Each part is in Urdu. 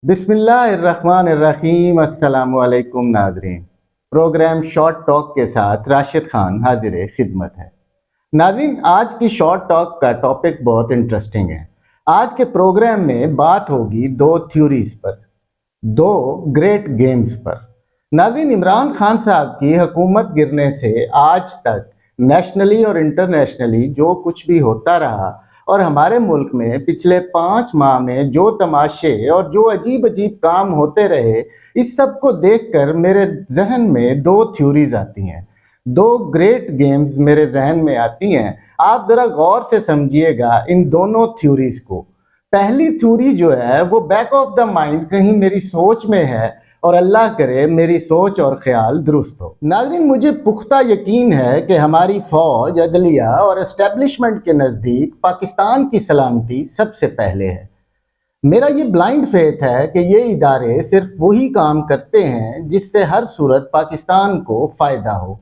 بسم اللہ الرحمن الرحیم۔ السلام علیکم ناظرین، پروگرام شارٹ ٹاک کے ساتھ راشد خان حاضر خدمت ہے۔ ناظرین، آج کی شارٹ ٹاک کا ٹاپک بہت انٹرسٹنگ ہے۔ آج کے پروگرام میں بات ہوگی دو تھیوریز پر، دو گریٹ گیمز پر۔ ناظرین، عمران خان صاحب کی حکومت گرنے سے آج تک نیشنلی اور انٹرنیشنلی جو کچھ بھی ہوتا رہا اور ہمارے ملک میں پچھلے 5 ماہ میں جو تماشے اور جو عجیب عجیب کام ہوتے رہے، اس سب کو دیکھ کر میرے ذہن میں دو تھیوریز آتی ہیں، دو گریٹ گیمز میرے ذہن میں آتی ہیں۔ آپ ذرا غور سے سمجھیے گا ان دونوں تھیوریز کو۔ پہلی تھیوری جو ہے وہ بیک آف دا مائنڈ کہیں میری سوچ میں ہے، اور اللہ کرے میری سوچ اور خیال درست ہو۔ ناظرین، مجھے پختہ یقین ہے کہ ہماری فوج، عدلیہ اور اسٹیبلشمنٹ کے نزدیک پاکستان کی سلامتی سب سے پہلے ہے۔ میرا یہ بلائنڈ فیتھ ہے کہ یہ ادارے صرف وہی کام کرتے ہیں جس سے ہر صورت پاکستان کو فائدہ ہو۔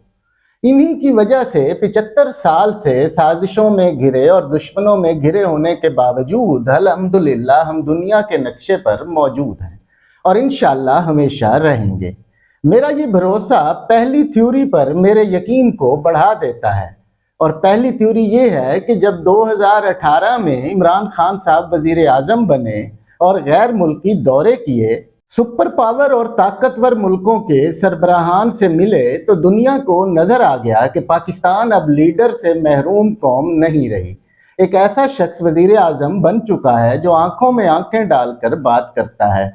انہی کی وجہ سے 75 سال سے سازشوں میں گھرے اور دشمنوں میں گھرے ہونے کے باوجود الحمدللہ ہم دنیا کے نقشے پر موجود ہیں اور انشاءاللہ ہمیشہ رہیں گے۔ میرا یہ بھروسہ پہلی تھیوری پر میرے یقین کو بڑھا دیتا ہے، اور پہلی تھیوری یہ ہے کہ جب 2018 میں عمران خان صاحب وزیر اعظم بنے اور غیر ملکی دورے کیے، سپر پاور اور طاقتور ملکوں کے سربراہان سے ملے، تو دنیا کو نظر آ گیا کہ پاکستان اب لیڈر سے محروم قوم نہیں رہی۔ ایک ایسا شخص وزیر اعظم بن چکا ہے جو آنکھوں میں آنکھیں ڈال کر بات کرتا ہے،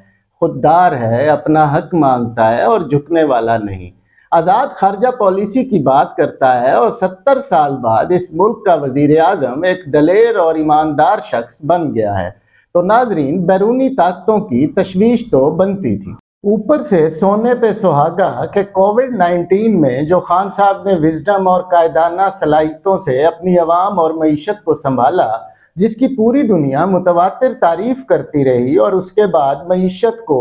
خوددار ہے، اپنا حق مانگتا ہے اور جھکنے والا نہیں، آزاد خارجہ پالیسی کی بات کرتا ہے، اور 70 سال بعد اس ملک کا وزیر اعظم ایک دلیر اور ایماندار شخص بن گیا ہے۔ تو ناظرین، بیرونی طاقتوں کی تشویش تو بنتی تھی، اوپر سے سونے پہ سہاگا کہ کووڈ-19 میں جو خان صاحب نے وزڈم اور قائدانہ صلاحیتوں سے اپنی عوام اور معیشت کو سنبھالا، جس کی پوری دنیا متواتر تعریف کرتی رہی، اور اس کے بعد معیشت کو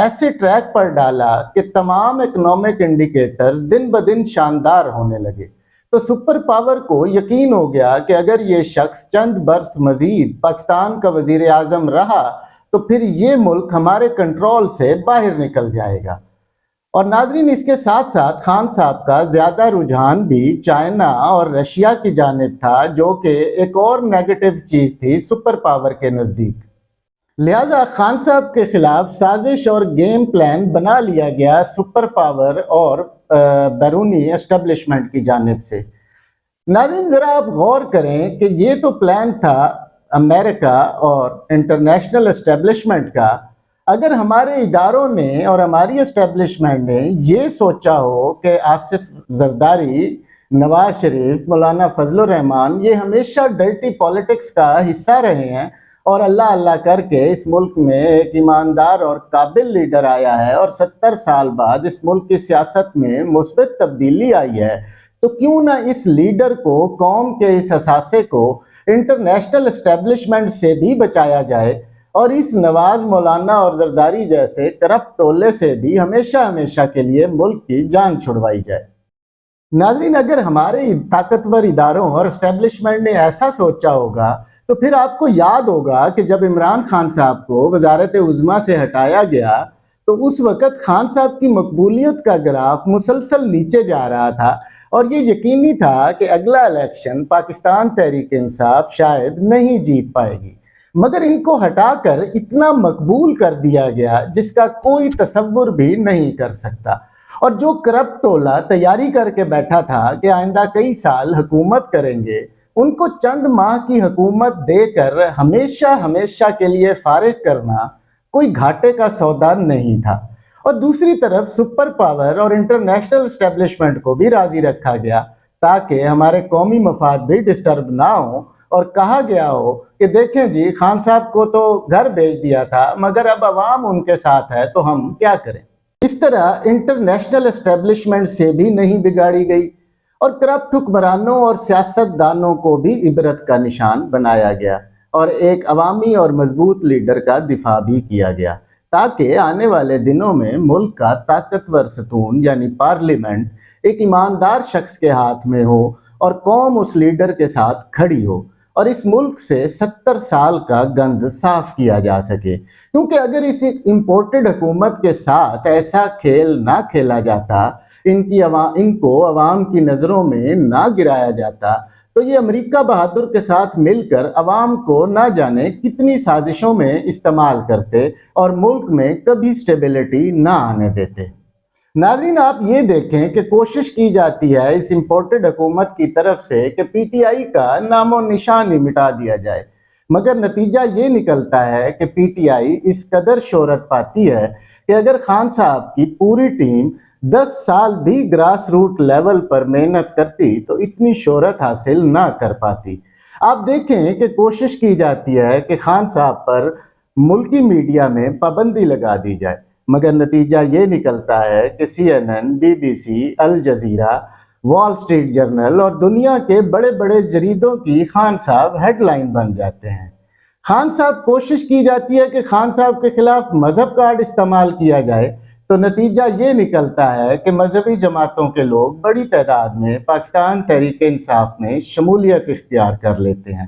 ایسے ٹریک پر ڈالا کہ تمام اکنامک انڈیکیٹرز دن بدن شاندار ہونے لگے، تو سپر پاور کو یقین ہو گیا کہ اگر یہ شخص چند برس مزید پاکستان کا وزیر اعظم رہا تو پھر یہ ملک ہمارے کنٹرول سے باہر نکل جائے گا۔ اور ناظرین، اس کے ساتھ ساتھ خان صاحب کا زیادہ رجحان بھی چائنا اور رشیا کی جانب تھا، جو کہ ایک اور نیگیٹو چیز تھی سپر پاور کے نزدیک۔ لہٰذا خان صاحب کے خلاف سازش اور گیم پلان بنا لیا گیا سپر پاور اور بیرونی اسٹیبلشمنٹ کی جانب سے۔ ناظرین، ذرا آپ غور کریں کہ یہ تو پلان تھا امریکہ اور انٹرنیشنل اسٹیبلشمنٹ کا۔ اگر ہمارے اداروں نے اور ہماری اسٹیبلشمنٹ نے یہ سوچا ہو کہ آصف زرداری، نواز شریف، مولانا فضل الرحمان یہ ہمیشہ ڈرٹی پالیٹکس کا حصہ رہے ہیں، اور اللہ اللہ کر کے اس ملک میں ایک ایماندار اور قابل لیڈر آیا ہے، اور 70 سال بعد اس ملک کی سیاست میں مثبت تبدیلی آئی ہے، تو کیوں نہ اس لیڈر کو، قوم کے اس اثاثے کو انٹرنیشنل اسٹیبلشمنٹ سے بھی بچایا جائے، اور اس نواز، مولانا اور زرداری جیسے کرپٹ ٹولے سے بھی ہمیشہ ہمیشہ کے لیے ملک کی جان چھڑوائی جائے۔ ناظرین، اگر ہمارے طاقتور اداروں اور اسٹیبلشمنٹ نے ایسا سوچا ہوگا تو پھر آپ کو یاد ہوگا کہ جب عمران خان صاحب کو وزارت عظمیٰ سے ہٹایا گیا تو اس وقت خان صاحب کی مقبولیت کا گراف مسلسل نیچے جا رہا تھا، اور یہ یقینی تھا کہ اگلا الیکشن پاکستان تحریک انصاف شاید نہیں جیت پائے گی، مگر ان کو ہٹا کر اتنا مقبول کر دیا گیا جس کا کوئی تصور بھی نہیں کر سکتا۔ اور جو کرپٹ ٹولہ تیاری کر کے بیٹھا تھا کہ آئندہ کئی سال حکومت کریں گے، ان کو چند ماہ کی حکومت دے کر ہمیشہ ہمیشہ کے لیے فارغ کرنا کوئی گھاٹے کا سودا نہیں تھا۔ اور دوسری طرف سپر پاور اور انٹرنیشنل اسٹیبلشمنٹ کو بھی راضی رکھا گیا تاکہ ہمارے قومی مفاد بھی ڈسٹرب نہ ہوں، اور کہا گیا ہو کہ دیکھیں جی، خان صاحب کو تو گھر بھیج دیا تھا مگر اب عوام ان کے ساتھ ہے تو ہم کیا کریں۔ اس طرح انٹرنیشنل اسٹیبلشمنٹ سے بھی نہیں بگاڑی گئی، اور کرپٹ حکمرانوں اور سیاست دانوں کو بھی عبرت کا نشان بنایا گیا، اور ایک عوامی اور مضبوط لیڈر کا دفاع بھی کیا گیا تاکہ آنے والے دنوں میں ملک کا طاقتور ستون یعنی پارلیمنٹ ایک ایماندار شخص کے ہاتھ میں ہو اور قوم اس لیڈر کے ساتھ کھڑی ہو، اور اس ملک سے 70 سال کا گند صاف کیا جا سکے، کیونکہ اگر اس امپورٹڈ حکومت کے ساتھ ایسا کھیل نہ کھیلا جاتا، ان کو عوام کی نظروں میں نہ گرایا جاتا، تو یہ امریکہ بہادر کے ساتھ مل کر عوام کو نہ جانے کتنی سازشوں میں استعمال کرتے اور ملک میں کبھی سٹیبلٹی نہ آنے دیتے۔ ناظرین، آپ یہ دیکھیں کہ کوشش کی جاتی ہے اس امپورٹڈ حکومت کی طرف سے کہ پی ٹی آئی کا نام و نشان ہی مٹا دیا جائے، مگر نتیجہ یہ نکلتا ہے کہ پی ٹی آئی اس قدر شہرت پاتی ہے کہ اگر خان صاحب کی پوری ٹیم 10 سال بھی گراس روٹ لیول پر محنت کرتی تو اتنی شہرت حاصل نہ کر پاتی۔ آپ دیکھیں کہ کوشش کی جاتی ہے کہ خان صاحب پر ملکی میڈیا میں پابندی لگا دی جائے، مگر نتیجہ یہ نکلتا ہے کہ CNN، BBC، Al Jazeera, Wall Street Journal اور دنیا کے بڑے بڑے جریدوں کی خان صاحب ہیڈ لائن بن جاتے ہیں۔ خان صاحب کوشش کی جاتی ہے کہ خان صاحب کے خلاف مذہب کارڈ استعمال کیا جائے، تو نتیجہ یہ نکلتا ہے کہ مذہبی جماعتوں کے لوگ بڑی تعداد میں پاکستان تحریک انصاف میں شمولیت اختیار کر لیتے ہیں۔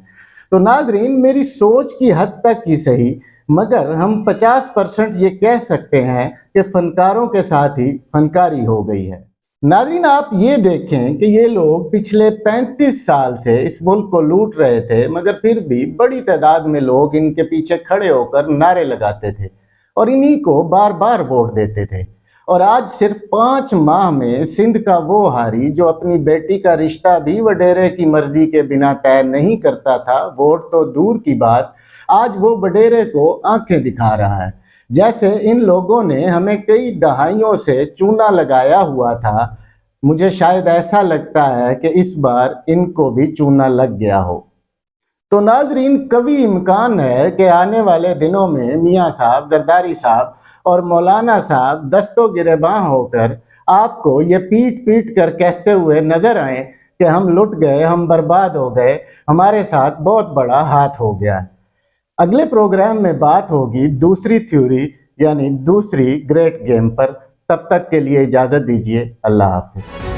تو ناظرین، میری سوچ کی حد تک ہی صحیح، مگر ہم 50% یہ کہہ سکتے ہیں کہ فنکاروں کے ساتھ ہی فنکاری ہو گئی ہے۔ ناظرین، آپ یہ دیکھیں کہ یہ لوگ پچھلے 35 سال سے اس ملک کو لوٹ رہے تھے، مگر پھر بھی بڑی تعداد میں لوگ ان کے پیچھے کھڑے ہو کر نعرے لگاتے تھے اور انہی کو بار بار ووٹ دیتے تھے، اور آج صرف 5 ماہ میں سندھ کا وہ ہاری جو اپنی بیٹی کا رشتہ بھی وڈیرے کی مرضی کے بنا طے نہیں کرتا تھا، ووٹ تو دور کی بات، آج وہ وڈیرے کو آنکھیں دکھا رہا ہے۔ جیسے ان لوگوں نے ہمیں کئی دہائیوں سے چونا لگایا ہوا تھا، مجھے شاید ایسا لگتا ہے کہ اس بار ان کو بھی چونا لگ گیا ہو۔ تو ناظرین، کبھی امکان ہے کہ آنے والے دنوں میں میاں صاحب، زرداری صاحب اور مولانا صاحب دستوں گریباں ہو کر آپ کو یہ پیٹ پیٹ کر کہتے ہوئے نظر آئیں کہ ہم لٹ گئے، ہم برباد ہو گئے، ہمارے ساتھ بہت بڑا ہاتھ ہو گیا۔ اگلے پروگرام میں بات ہوگی دوسری تھیوری یعنی دوسری گریٹ گیم پر۔ تب تک کے لیے اجازت دیجیے، اللہ حافظ۔